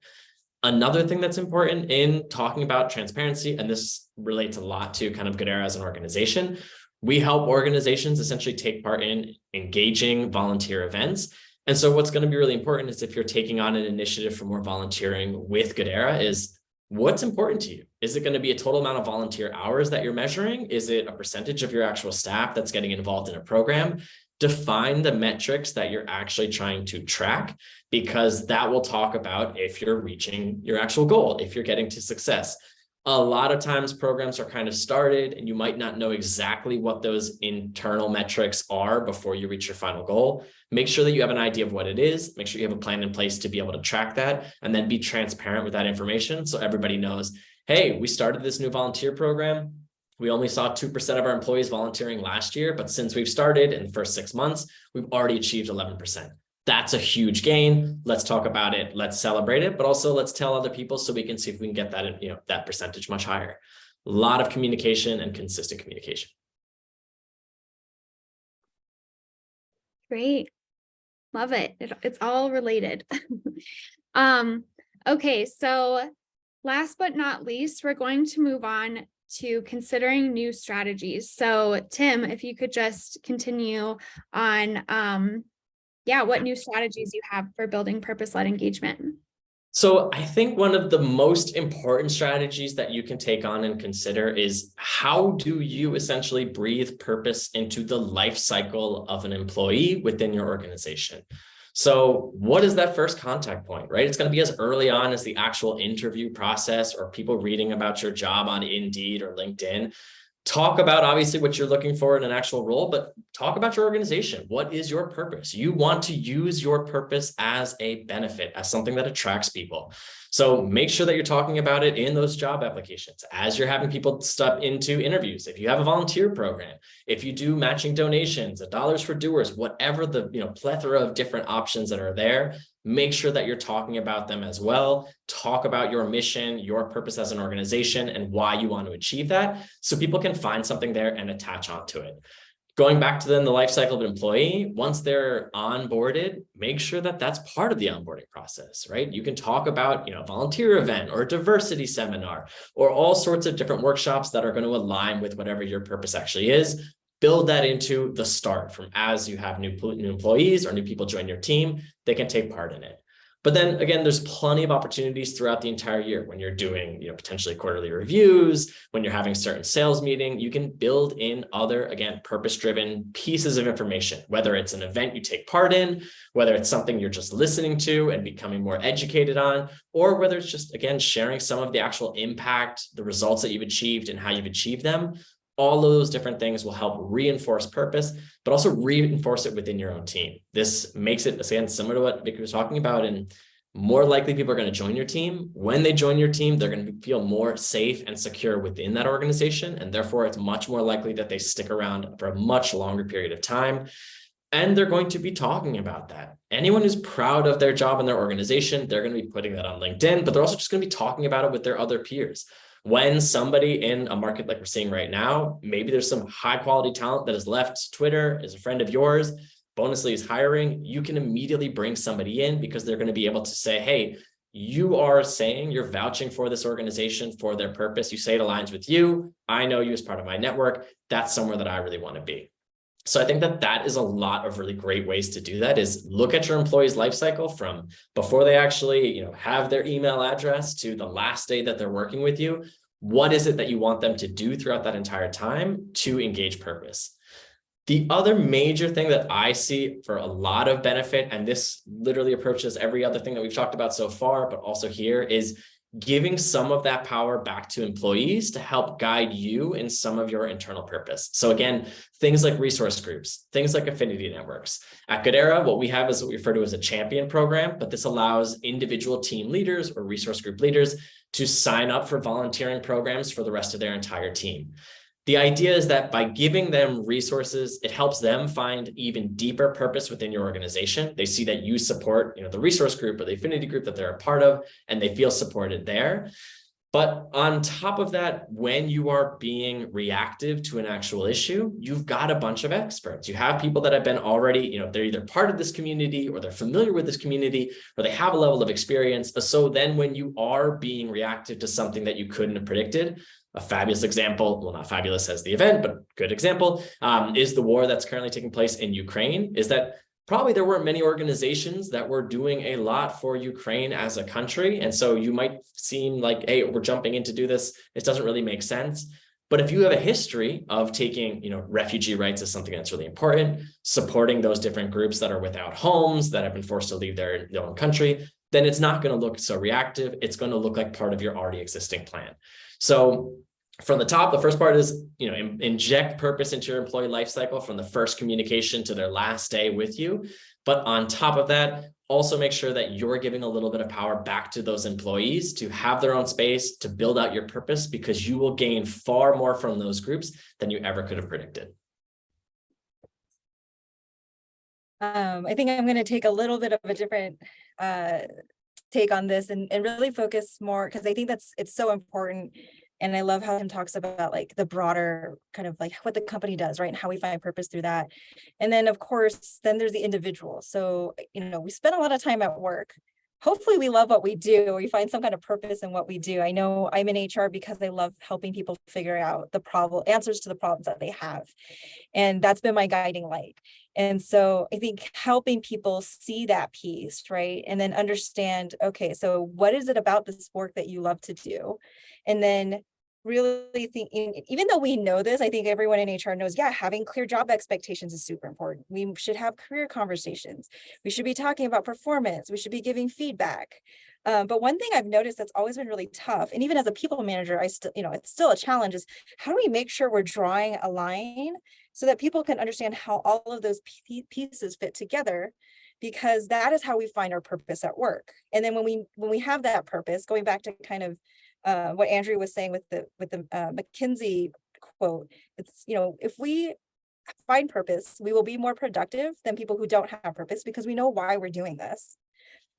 [SPEAKER 3] Another thing that's important in talking about transparency, and this relates a lot to kind of Goodera as an organization, we help organizations essentially take part in engaging volunteer events. And so what's going to be really important is if you're taking on an initiative for more volunteering with Goodera is what's important to you. Is it going to be a total amount of volunteer hours that you're measuring? Is it a percentage of your actual staff that's getting involved in a program? Define the metrics that you're actually trying to track, because that will talk about if you're reaching your actual goal, if you're getting to success. A lot of times programs are kind of started and you might not know exactly what those internal metrics are before you reach your final goal. Make sure that you have an idea of what it is. Make sure you have a plan in place to be able to track that, and then be transparent with that information so everybody knows, hey, we started this new volunteer program. We only saw 2% of our employees volunteering last year, but since we've started in the first 6 months, we've already achieved 11%. That's a huge gain. Let's talk about it. Let's celebrate it, but also let's tell other people so we can see if we can get that, that percentage much higher. A lot of communication and consistent communication.
[SPEAKER 1] Great. Love it. It's all related. Okay, so last but not least, we're going to move on to considering new strategies. So Tim, if you could just continue on, what new strategies you have for building purpose-led engagement.
[SPEAKER 3] So I think one of the most important strategies that you can take on and consider is how do you essentially breathe purpose into the life cycle of an employee within your organization? So what is that first contact point, right? It's going to be as early on as the actual interview process or people reading about your job on Indeed or LinkedIn. Talk about obviously what you're looking for in an actual role, but talk about your organization. What is your purpose? You want to use your purpose as a benefit, as something that attracts people. So make sure that you're talking about it in those job applications as you're having people step into interviews. If you have a volunteer program, if you do matching donations, $1 for doers, whatever the plethora of different options that are there, make sure that you're talking about them as well. Talk about your mission, your purpose as an organization, and why you want to achieve that so people can find something there and attach onto it. Going back to then the life cycle of an employee, once they're onboarded, make sure that that's part of the onboarding process, right? You can talk about, a volunteer event or a diversity seminar or all sorts of different workshops that are going to align with whatever your purpose actually is. Build that into the start from as you have new employees or new people join your team, they can take part in it. But then again, there's plenty of opportunities throughout the entire year when you're doing, potentially quarterly reviews, when you're having certain sales meeting, you can build in other, again, purpose-driven pieces of information, whether it's an event you take part in, whether it's something you're just listening to and becoming more educated on, or whether it's just, again, sharing some of the actual impact, the results that you've achieved and how you've achieved them. All of those different things will help reinforce purpose, but also reinforce it within your own team. This makes it, again, similar to what Vicky was talking about, and more likely people are going to join your team. When they join your team, they're going to feel more safe and secure within that organization. And therefore, it's much more likely that they stick around for a much longer period of time. And they're going to be talking about that. Anyone who's proud of their job and their organization, they're going to be putting that on LinkedIn, but they're also just going to be talking about it with their other peers. When somebody in a market like we're seeing right now, maybe there's some high quality talent that has left Twitter, is a friend of yours, Bonusly is hiring, you can immediately bring somebody in because they're going to be able to say, hey, you are saying you're vouching for this organization for their purpose. You say it aligns with you. I know you as part of my network. That's somewhere that I really want to be. So I think that is a lot of really great ways to do that, is look at your employee's life cycle from before they actually, have their email address to the last day that they're working with you. What is it that you want them to do throughout that entire time to engage purpose? The other major thing that I see for a lot of benefit, and this literally approaches every other thing that we've talked about so far, but also here, is giving some of that power back to employees to help guide you in some of your internal purpose. So again, things like resource groups, things like affinity networks. At Goodera, what we have is what we refer to as a champion program, but this allows individual team leaders or resource group leaders to sign up for volunteering programs for the rest of their entire team. The idea is that by giving them resources, it helps them find even deeper purpose within your organization. They see that you support, the resource group or the affinity group that they're a part of, and they feel supported there. But on top of that, when you are being reactive to an actual issue, you've got a bunch of experts. You have people that have been already, they're either part of this community or they're familiar with this community or they have a level of experience. So then when you are being reactive to something that you couldn't have predicted, a fabulous example, well, not fabulous as the event, but good example, is the war that's currently taking place in Ukraine, is that probably there weren't many organizations that were doing a lot for Ukraine as a country. And so you might seem like, hey, we're jumping in to do this. It doesn't really make sense. But if you have a history of taking, refugee rights as something that's really important, supporting those different groups that are without homes, that have been forced to leave their own country, then it's not going to look so reactive. It's going to look like part of your already existing plan. So from the top, the first part is, inject purpose into your employee life cycle from the first communication to their last day with you. But on top of that, also make sure that you're giving a little bit of power back to those employees to have their own space, to build out your purpose, because you will gain far more from those groups than you ever could have predicted.
[SPEAKER 2] I think I'm going to take a little bit of a different take on this and really focus more, because I think it's so important. And I love how Tim talks about like the broader kind of like what the company does, right? And how we find purpose through that. And then of course, then there's the individual. So, we spend a lot of time at work. Hopefully we love what we do. We find some kind of purpose in what we do. I know I'm in HR because I love helping people figure out answers to the problems that they have. And that's been my guiding light. And so I think helping people see that piece, right? And then understand, okay, so what is it about this work that you love to do? And then really thinking, even though we know this, I think everyone in HR knows, having clear job expectations is super important. We should have career conversations. We should be talking about performance. We should be giving feedback. But one thing I've noticed that's always been really tough, and even as a people manager, it's still a challenge, is how do we make sure we're drawing a line so that people can understand how all of those pieces fit together? Because that is how we find our purpose at work. And then when we have that purpose, going back to kind of what Andrew was saying with the McKinsey quote, it's, if we find purpose, we will be more productive than people who don't have purpose, because we know why we're doing this.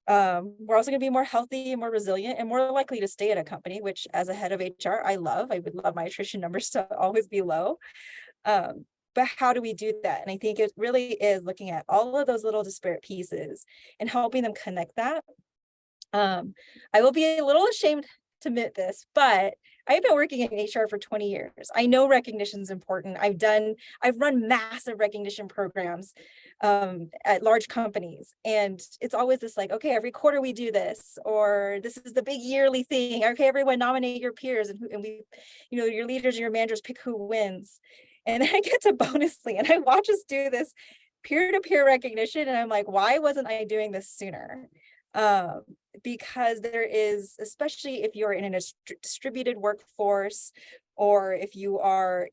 [SPEAKER 2] We're also going to be more healthy, more resilient, and more likely to stay at a company, which as a head of HR, I would love my attrition numbers to always be low. But how do we do that? And I think it really is looking at all of those little disparate pieces and helping them connect that. I will be a little ashamed to admit this, but I've been working in HR for 20 years. I know recognition is important. I've run massive recognition programs at large companies. And it's always this like, okay, every quarter we do this, or this is the big yearly thing. Okay, everyone nominate your peers and we, your leaders, your managers pick who wins. And then I get to Bonusly and I watch us do this peer-to-peer recognition. And I'm like, why wasn't I doing this sooner? Because there is, especially if you're in a distributed workforce, or if you are,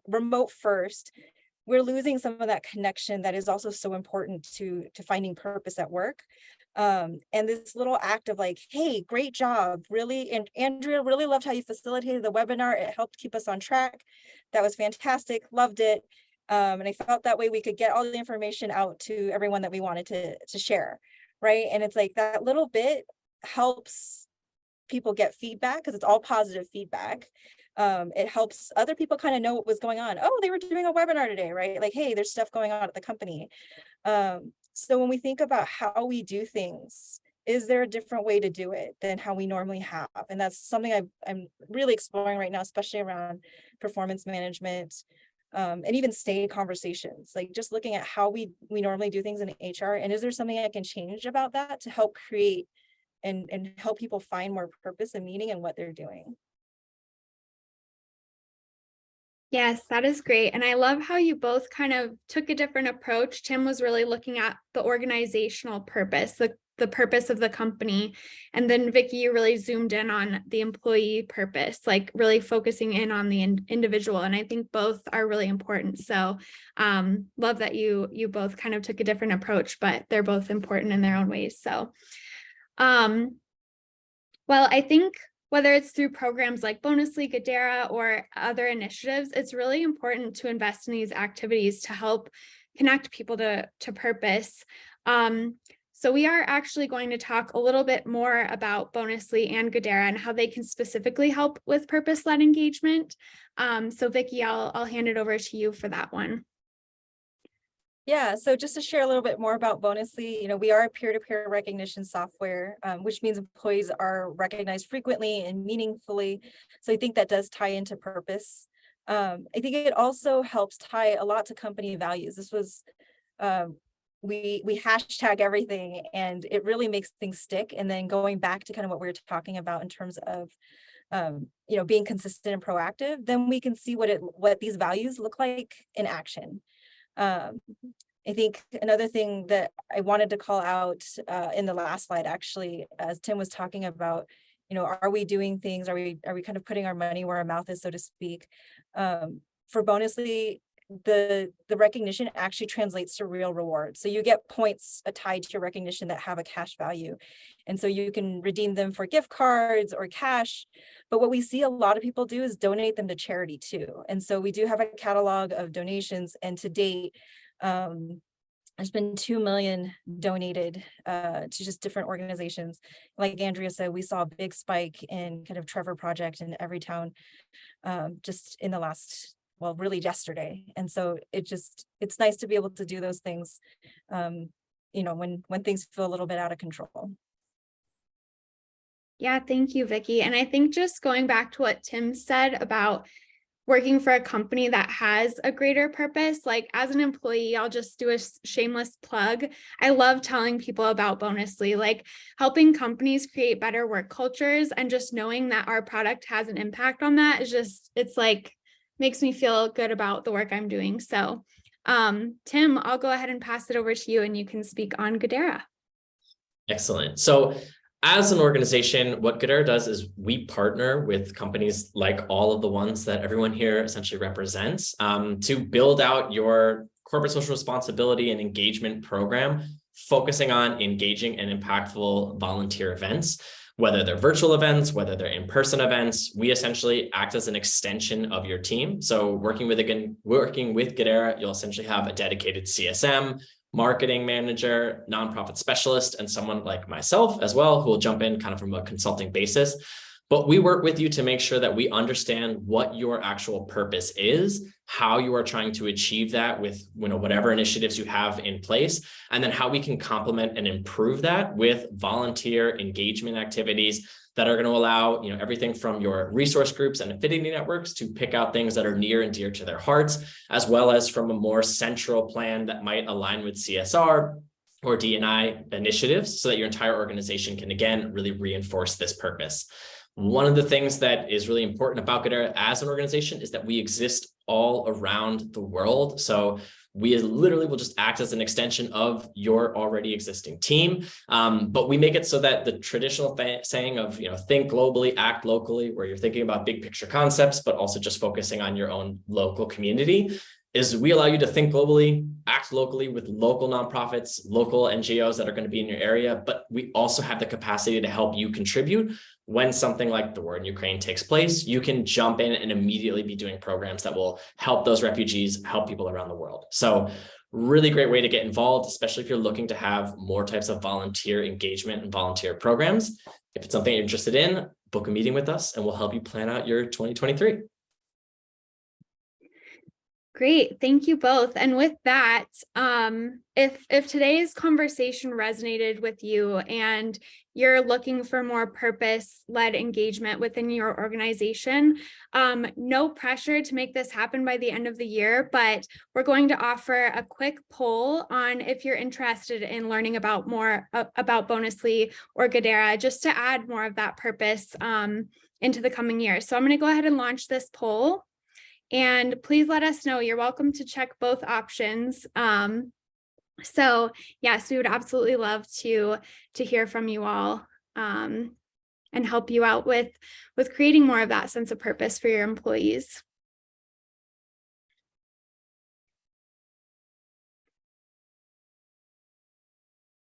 [SPEAKER 2] remote first, we're losing some of that connection that is also so important to finding purpose at work. And this little act of like, hey, great job, really. And Andrea, really loved how you facilitated the webinar. It helped keep us on track. That was fantastic. Loved it. And I felt that way we could get all the information out to everyone that we wanted to share. Right. And it's like that little bit helps people get feedback, because it's all positive feedback. It helps other people kind of know what was going on. Oh, they were doing a webinar today, right? Like, hey, there's stuff going on at the company. So when we think about how we do things, is there a different way to do it than how we normally have? And that's something I'm really exploring right now, especially around performance management. And even stay conversations, like just looking at how we normally do things in HR. And is there something I can change about that to help create and help people find more purpose and meaning in what they're doing?
[SPEAKER 1] Yes, that is great. And I love how you both kind of took a different approach. Tim was really looking at the organizational purpose, the purpose of the company. And then Vicky, you really zoomed in on the employee purpose, like really focusing in on the individual. And I think both are really important. So love that you both kind of took a different approach, but they're both important in their own ways. So, well, I think whether it's through programs like Bonusly, Goodera, or other initiatives, it's really important to invest in these activities to help connect people to purpose. So we are actually going to talk a little bit more about Bonusly and Goodera and how they can specifically help with purpose-led engagement. So Vicki, I'll hand it over to you for that one.
[SPEAKER 2] Yeah, so just to share a little bit more about Bonusly, we are a peer-to-peer recognition software, which means employees are recognized frequently and meaningfully. So I think that does tie into purpose. I think it also helps tie a lot to company values. This was, we hashtag everything, and it really makes things stick. And then going back to kind of what we were talking about in terms of being consistent and proactive, then we can see what these values look like in action. I think another thing that I wanted to call out in the last slide, actually, as Tim was talking about, are we doing things? Are we kind of putting our money where our mouth is, so to speak? For Bonusly, the recognition actually translates to real rewards. So you get points tied to your recognition that have a cash value. And so you can redeem them for gift cards or cash. But what we see a lot of people do is donate them to charity too. And so we do have a catalog of donations, and to date, there's been 2 million donated to just different organizations. Like Andrea said, we saw a big spike in kind of Trevor Project in every town just in the last, well, really yesterday. And so it's nice to be able to do those things, when things feel a little bit out of control.
[SPEAKER 1] Yeah, thank you, Vicki. And I think just going back to what Tim said about working for a company that has a greater purpose, like as an employee, I'll just do a shameless plug. I love telling people about Bonusly, like helping companies create better work cultures, and just knowing that our product has an impact on that is just, it's like, makes me feel good about the work I'm doing. So Tim, I'll go ahead and pass it over to you and you can speak on Goodera.
[SPEAKER 3] Excellent. So as an organization, what Goodera does is we partner with companies like all of the ones that everyone here essentially represents to build out your corporate social responsibility and engagement program, focusing on engaging and impactful volunteer events, whether they're virtual events, whether they're in-person events. We essentially act as an extension of your team. So working with Goodera, you'll essentially have a dedicated CSM, marketing manager, nonprofit specialist, and someone like myself as well, who will jump in kind of from a consulting basis. But we work with you to make sure that we understand what your actual purpose is, how you are trying to achieve that with whatever initiatives you have in place, and then how we can complement and improve that with volunteer engagement activities that are going to allow everything from your resource groups and affinity networks to pick out things that are near and dear to their hearts, as well as from a more central plan that might align with CSR or D&I initiatives, so that your entire organization can, again, really reinforce this purpose. One of the things that is really important about Goodera as an organization is that we exist all around the world. So we literally will just act as an extension of your already existing team. But we make it so that the traditional saying of, think globally, act locally, where you're thinking about big picture concepts, but also just focusing on your own local community, is we allow you to think globally, act locally with local nonprofits, local NGOs that are going to be in your area. But we also have the capacity to help you contribute when something like the war in Ukraine takes place. You can jump in and immediately be doing programs that will help those refugees, help people around the world. So really great way to get involved, especially if you're looking to have more types of volunteer engagement and volunteer programs. If it's something you're interested in, book a meeting with us and we'll help you plan out your 2023.
[SPEAKER 1] Great, thank you both. And with that, if today's conversation resonated with you and you're looking for more purpose-led engagement within your organization, no pressure to make this happen by the end of the year, but we're going to offer a quick poll on if you're interested in learning about more about Bonusly or Goodera, just to add more of that purpose into the coming year. So I'm going to go ahead and launch this poll. And please let us know. You're welcome to check both options. So yes, we would absolutely love to hear from you all and help you out with creating more of that sense of purpose for your employees.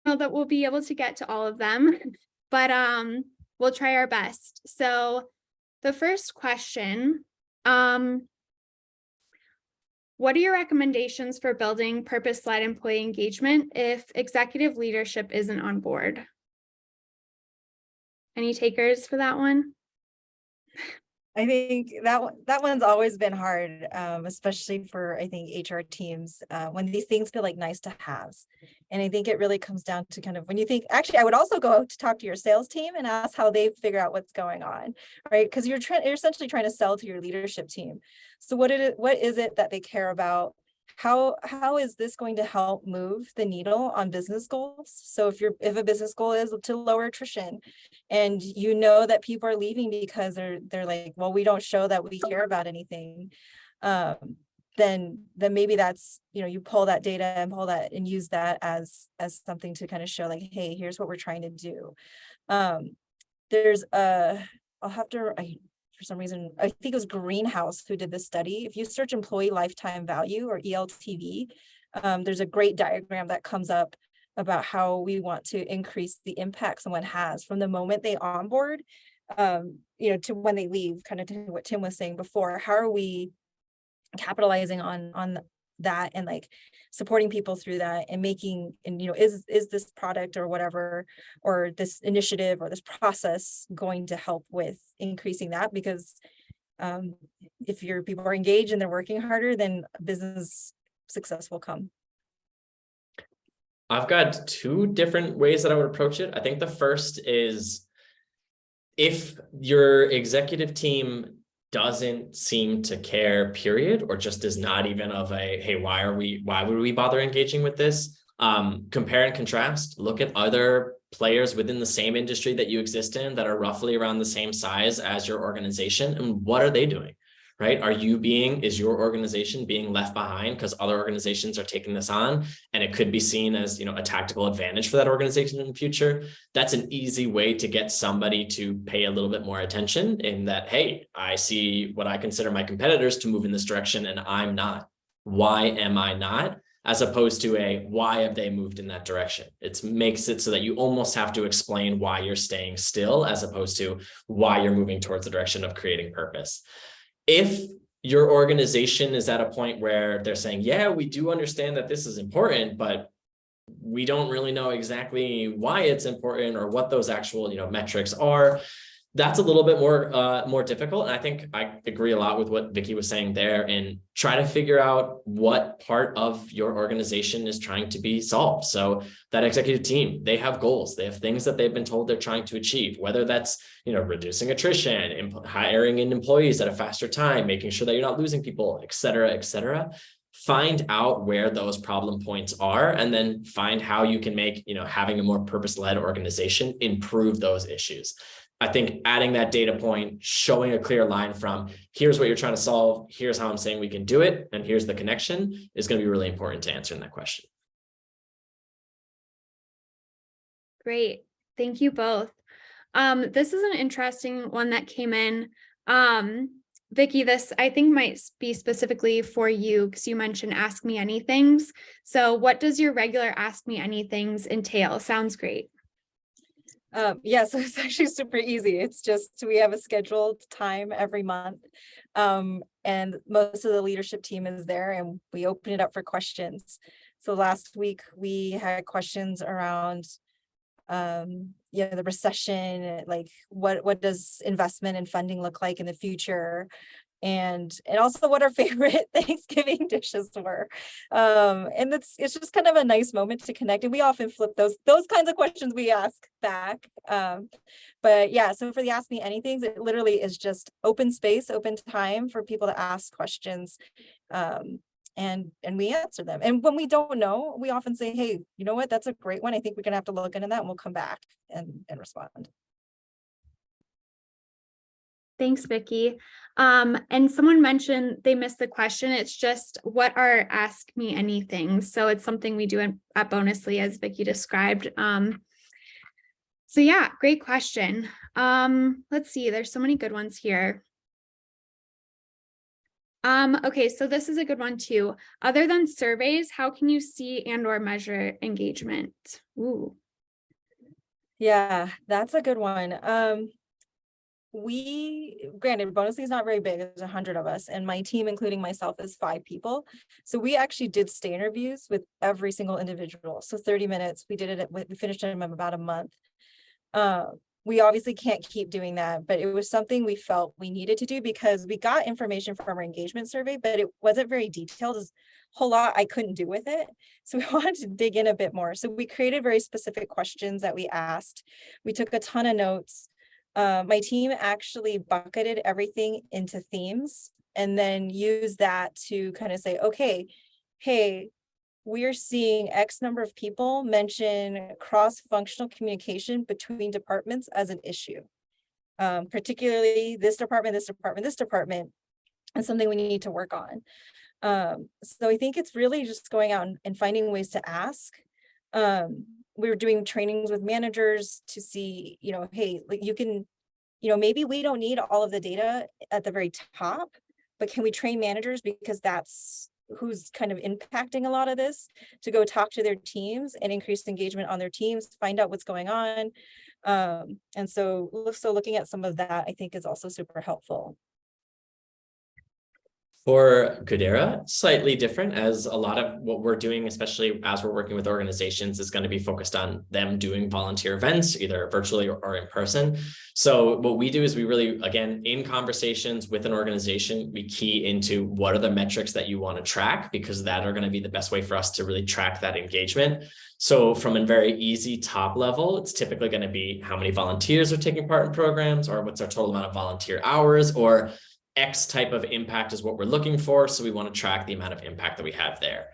[SPEAKER 1] I know that we'll be able to get to all of them, but we'll try our best. So the first question, what are your recommendations for building purpose-led employee engagement if executive leadership isn't on board? Any takers for that one?
[SPEAKER 2] I think that one's always been hard, especially for, I think, HR teams, when these things feel like nice to haves. And I think it really comes down to kind of when you think, actually, I would also go out to talk to your sales team and ask how they figure out what's going on, right? Because you're essentially trying to sell to your leadership team. So what is it that they care about? How is this going to help move the needle on business goals? So if a business goal is to lower attrition, and you know that people are leaving because they're like, well, we don't show that we care about anything, then maybe that's, you pull that data and pull that and use that as something to kind of show like, hey, here's what we're trying to do. There's for some reason, I think it was Greenhouse who did this study. If you search employee lifetime value, or ELTV, there's a great diagram that comes up about how we want to increase the impact someone has from the moment they onboard, to when they leave, kind of to what Tim was saying before. How are we capitalizing on that and like supporting people through that and making, and is this product or whatever, or this initiative or this process going to help with increasing that? Because if your people are engaged and they're working harder, then business success will come.
[SPEAKER 3] I've got two different ways that I would approach it. I think the first is, if your executive team doesn't seem to care, period, or just is not even of a, hey, why would we bother engaging with this? Compare and contrast, look at other players within the same industry that you exist in that are roughly around the same size as your organization, and what are they doing? Right? Is your organization being left behind because other organizations are taking this on, and it could be seen as, a tactical advantage for that organization in the future? That's an easy way to get somebody to pay a little bit more attention, in that, hey, I see what I consider my competitors to move in this direction and I'm not. Why am I not? As opposed to why have they moved in that direction? It makes it so that you almost have to explain why you're staying still, as opposed to why you're moving towards the direction of creating purpose. If your organization is at a point where they're saying, yeah, we do understand that this is important, but we don't really know exactly why it's important or what those actual, metrics are, that's a little bit more difficult. And I think I agree a lot with what Vicky was saying there, and try to figure out what part of your organization is trying to be solved. So that executive team, they have goals, they have things that they've been told they're trying to achieve, whether that's, reducing attrition, hiring in employees at a faster time, making sure that you're not losing people, et cetera, et cetera. Find out where those problem points are, and then find how you can make, having a more purpose-led organization improve those issues. I think adding that data point, showing a clear line from here's what you're trying to solve, here's how I'm saying we can do it, and here's the connection, is going to be really important to answering that question.
[SPEAKER 1] Great. Thank you both. This is an interesting one that came in. Vicky, this I think might be specifically for you, because you mentioned ask me anythings. So what does your regular ask me anythings entail? Sounds great.
[SPEAKER 2] Yeah, so it's actually super easy. It's just, we have a scheduled time every month, and most of the leadership team is there, and we open it up for questions. So last week we had questions around the recession, like what does investment and funding look like in the future, and also what our favorite Thanksgiving dishes were. And it's just kind of a nice moment to connect. And we often flip those kinds of questions we ask back. But yeah, so for the Ask Me Anythings, it literally is just open space, open time for people to ask questions. And we answer them. And when we don't know, we often say, hey, you know what, that's a great one. I think we're gonna have to look into that, and we'll come back and respond.
[SPEAKER 1] Thanks, Vicky. And someone mentioned they missed the question. It's just, what are Ask Me Anything? So it's something we do at Bonusly, as Vicky described. So yeah, great question. Let's see, there's so many good ones here. Okay, so this is a good one too. Other than surveys, how can you see and or measure engagement? Ooh.
[SPEAKER 2] Yeah, that's a good one. Granted, Bonusly is not very big. There's 100 of us, and my team, including myself, is 5 people. So we actually did stay interviews with every single individual. So 30 minutes. We did it. We finished them in about a month. We obviously can't keep doing that, but it was something we felt we needed to do because we got information from our engagement survey, but it wasn't very detailed. There's a whole lot I couldn't do with it. So we wanted to dig in a bit more. So we created very specific questions that we asked. We took a ton of notes. My team actually bucketed everything into themes and then used that to kind of say, okay, hey, we're seeing X number of people mention cross-functional communication between departments as an issue. Particularly this department, and something we need to work on. So I think it's really just going out and finding ways to ask. We were doing trainings with managers to see, hey, like you can, maybe we don't need all of the data at the very top, but can we train managers, because that's who's kind of impacting a lot of this, to go talk to their teams and increase engagement on their teams, find out what's going on. And so looking at some of that, I think, is also super helpful.
[SPEAKER 3] For Goodera, slightly different, as a lot of what we're doing, especially as we're working with organizations, is going to be focused on them doing volunteer events, either virtually or in person. So what we do is we really, again, in conversations with an organization, we key into what are the metrics that you want to track, because that are going to be the best way for us to really track that engagement. So from a very easy top level, it's typically going to be how many volunteers are taking part in programs, or what's our total amount of volunteer hours, or X type of impact is what we're looking for. So we want to track the amount of impact that we have there.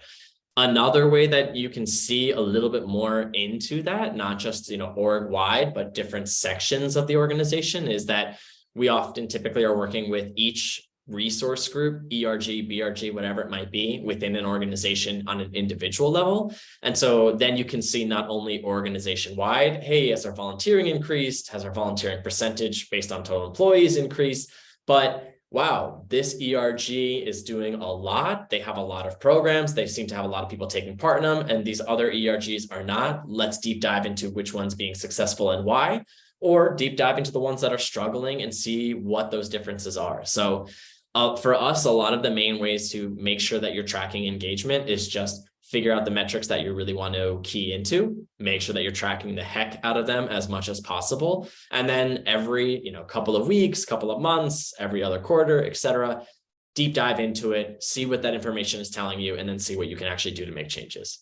[SPEAKER 3] Another way that you can see a little bit more into that, not just, org wide, but different sections of the organization, is that we often typically are working with each resource group, ERG, BRG, whatever it might be, within an organization on an individual level. And so then you can see not only organization wide, hey, has our volunteering increased? Has our volunteering percentage based on total employees increased? But wow, this ERG is doing a lot. They have a lot of programs. They seem to have a lot of people taking part in them. And these other ERGs are not. Let's deep dive into which one's being successful and why, or deep dive into the ones that are struggling and see what those differences are. So for us, a lot of the main ways to make sure that you're tracking engagement is just figure out the metrics that you really want to key into, make sure that you're tracking the heck out of them as much as possible. And then every, couple of weeks, couple of months, every other quarter, etc., deep dive into it, see what that information is telling you, and then see what you can actually do to make changes.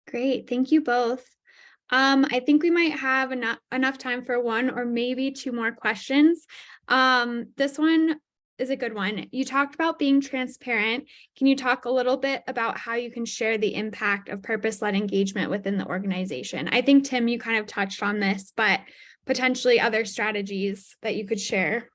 [SPEAKER 1] Great. Thank you both. I think we might have enough time for one or maybe two more questions. This one is a good one. You talked about being transparent. Can you talk a little bit about how you can share the impact of purpose-led engagement within the organization? I think, Tim, you kind of touched on this, but potentially other strategies that you could share.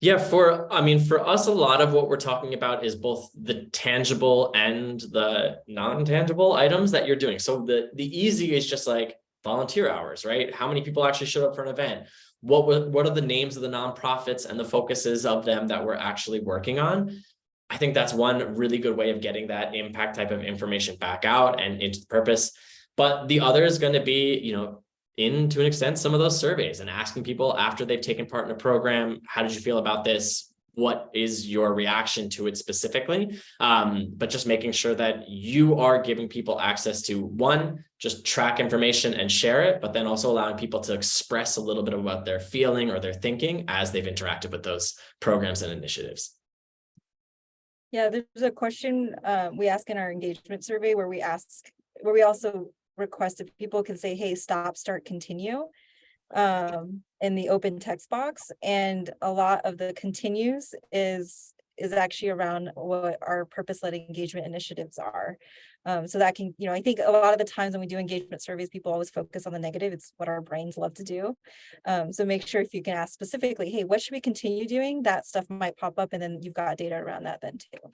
[SPEAKER 3] Yeah, for us, a lot of what we're talking about is both the tangible and the non-tangible items that you're doing. So the easy is just like volunteer hours, right? How many people actually showed up for an event? What are the names of the nonprofits and the focuses of them that we're actually working on? I think that's one really good way of getting that impact type of information back out and into the purpose. But the other is going to be, to an extent, some of those surveys and asking people after they've taken part in a program, how did you feel about this? What is your reaction to it specifically? But just making sure that you are giving people access to, one, just track information and share it, but then also allowing people to express a little bit of what they're feeling or they're thinking as they've interacted with those programs and initiatives.
[SPEAKER 2] Yeah, there's a question we ask in our engagement survey where we also request if people can say, hey, stop, start, continue in the open text box. And a lot of the continues is actually around what our purpose-led engagement initiatives are. So that can, I think a lot of the times when we do engagement surveys, people always focus on the negative. It's what our brains love to do. So make sure if you can ask specifically, hey, what should we continue doing? That stuff might pop up, and then you've got data around that then too.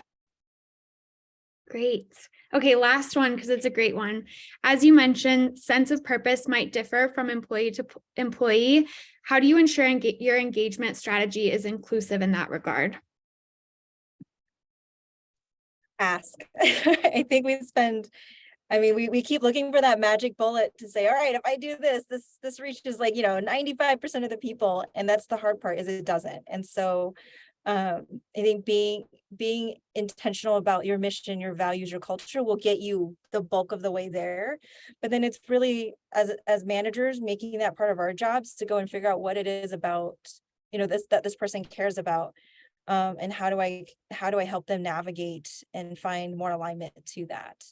[SPEAKER 1] Great. Okay, last one, because it's a great one. As you mentioned, sense of purpose might differ from employee to employee. How do you ensure your engagement strategy is inclusive in that regard?
[SPEAKER 2] Ask. I think we spend I mean, we keep looking for that magic bullet to say, all right, if I do this, this reaches like, 95% of the people. And that's the hard part, is it doesn't. And so I think being intentional about your mission, your values, your culture will get you the bulk of the way there. But then it's really, as managers, making that part of our jobs to go and figure out what it is about, this person cares about. And how do I help them navigate and find more alignment to that?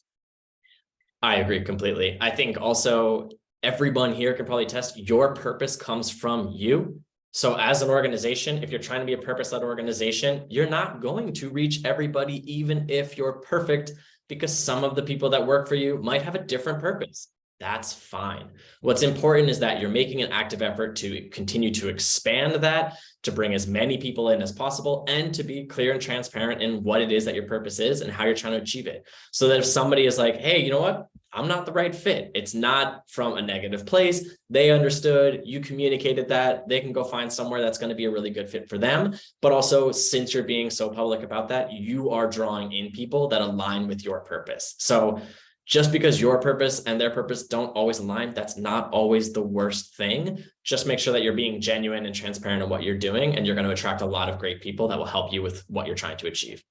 [SPEAKER 3] I agree completely. I think also everyone here can probably test your purpose comes from you. So as an organization, if you're trying to be a purpose-led organization, you're not going to reach everybody, even if you're perfect, because some of the people that work for you might have a different purpose. That's fine. What's important is that you're making an active effort to continue to expand that, to bring as many people in as possible, and to be clear and transparent in what it is that your purpose is and how you're trying to achieve it. So that if somebody is like, hey, you know what? I'm not the right fit. It's not from a negative place. They understood, you communicated that, they can go find somewhere that's going to be a really good fit for them. But also, since you're being so public about that, you are drawing in people that align with your purpose. So just because your purpose and their purpose don't always align, that's not always the worst thing. Just make sure that you're being genuine and transparent in what you're doing, and you're going to attract a lot of great people that will help you with what you're trying to achieve.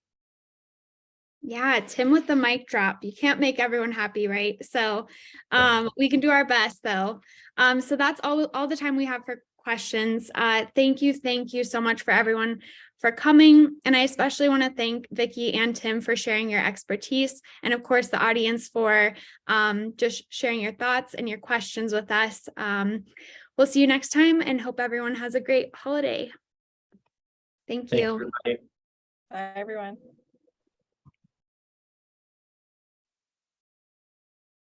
[SPEAKER 1] Yeah, Tim with the mic drop. You can't make everyone happy, right? So we can do our best though. So that's all the time we have for questions. Thank you so much for everyone for coming. And I especially want to thank Vicki and Tim for sharing your expertise, and of course the audience for just sharing your thoughts and your questions with us. We'll see you next time, and hope everyone has a great holiday. Thank you.
[SPEAKER 3] Thank you.
[SPEAKER 2] Bye, everyone.